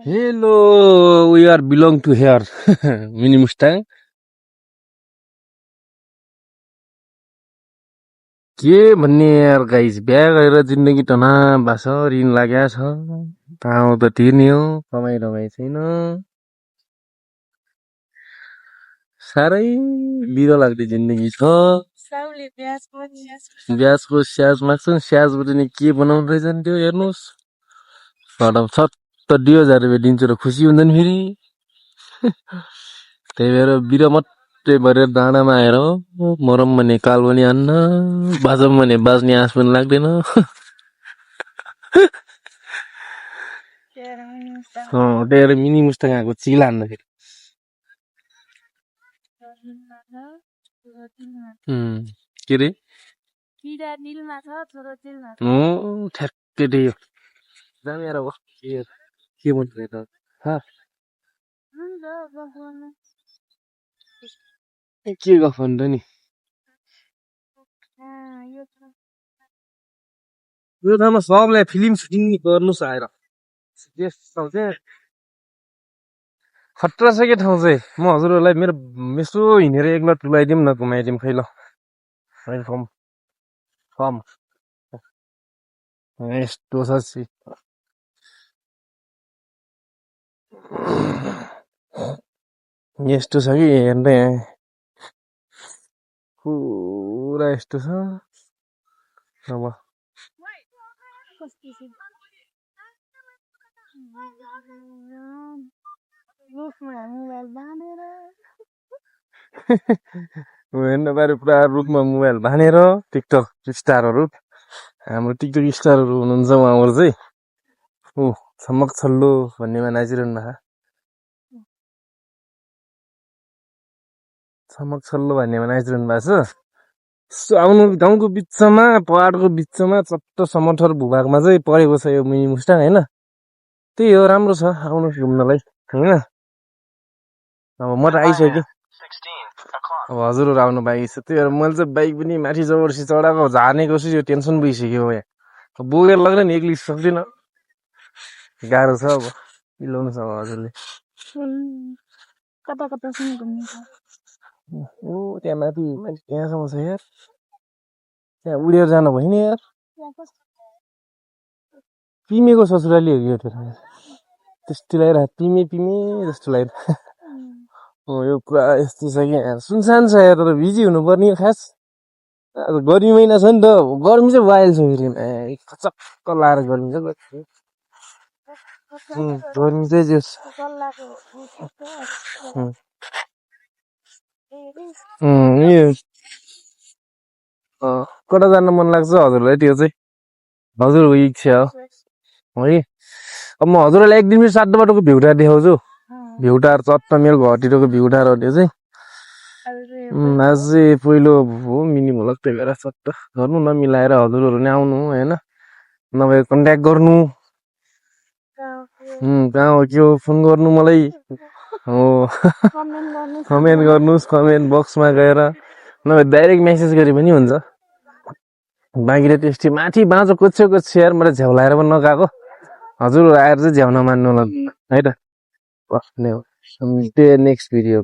Hello, we are belong to here. Mini Mustang. के भन्ने यार गाइस बिहा गरेर जिन्दगी तनाव छ ऋण लाग्या छ पाउ त तिर्ने हो कमाइ रमाइ छैन साह्रै बिरो लाग्ने जिन्दगी छ ब्याजको स्याज माग्छन् स्याजबाट नि के बनाउनु रहेछन् त्यो हेर्नुहोस् घटाउ सत्त 2000 रुपियाँ दिन्छु र खुसी हुँदैन फेरि त्यही भएर बिरो मात्रै भरेर डाँडामा आएर मरम भने काल पनि हान्न बाजम भने बाज्ने आँस पनि लाग्दैन त्यही मिनी मुस्ताङ आएको चिल हान्दाखेरि के रे ठ्याक्कै त्यही हो जामेर हो के भन्नु त के गफ भन्नु नि यो ठाउँमा सबलाई फिल्म सुटिङ गर्नुस् आएर खतरा छ के ठाउँ चाहिँ म हजुरहरूलाई मेरो यसो हिँडेर एक लट टुलाइदिउँ न घुमाइदिउँ खै ल फर्म यस्तो छ यस्तो छ कि हेर्दै पुरा यस्तो छ अब हेर्नु बारे पुरा रुखमा मोबाइल बाँधेर टिकटक स्टारहरू हाम्रो टिकटक स्टारहरू हुनुहुन्छ उहाँहरू चाहिँ छमक छल्लो भन्नेमा नाचिरहनु भएको छमक छल्लो भन्नेमा नाचिरहनु भएको छ आउनु गाउँको बिचमा पहाडको बिचमा चट्ट समथर भूभागमा चाहिँ परेको छ यो मिनी मुस्ताङ होइन त्यही हो राम्रो छ आउनु घुम्नलाई होइन अब म त आइसकेँ अब हजुरहरू आउनु बाइक छ त्यही भएर मैले चाहिँ बाइक पनि माथि जबरसी चढाएको झार्ने कोसिस यो टेन्सन भइसक्यो यहाँ बोकेर लाग्दैन नि एक्लै सक्दिनँ गाह्रो छ अब मिलाउनु छ अब हजुरले कता त्यहाँ माथि त्यहाँसम्म छ यार त्यहाँ उडेर जानु भयो नि यार पिमेको ससुराली हो कि यो त्यस्तो लगाइरहेको पिमे जस्तो लगाइरहेको यो पुरा यस्तो छ कि यार सुनसान छ यार तर बिजी हुनुपर्ने खास गर्मी महिना छ नि त गर्मी चाहिँ वाइल छ फेरि खचक्क लाएर गर्मी छ गर्मी चाहिँ जोस् कता जान मन लाग्छ हजुरलाई त्यो चाहिँ हजुरको इच्छा हो है अब म हजुरलाई एक दिन सातो बाटोको भ्युटा देखाउँछु भ्युटा चट्ट मेरो घरतिरको भ्युटा र त्यो चाहिँ आज चाहिँ पहिलो हो मिनी भ्लग त्यही भएर चट्ट गर्नु न मिलाएर हजुरहरू नै आउनु होइन नभए कन्ट्याक्ट गर्नु कहाँ हो के हो फोन गर्नु मलाई हो कमेन्ट गर्नुहोस् कमेन्ट बक्समा गएर नभए डाइरेक्ट मेसेज गरे पनि हुन्छ बाँकी त त्यस्तै माथि बाँझो कोच्छेको यार मलाई झ्याउलाएर पनि नगएको हजुर आएर चाहिँ झ्याउन मान्नु होला है त नेक्स्ट भिडियो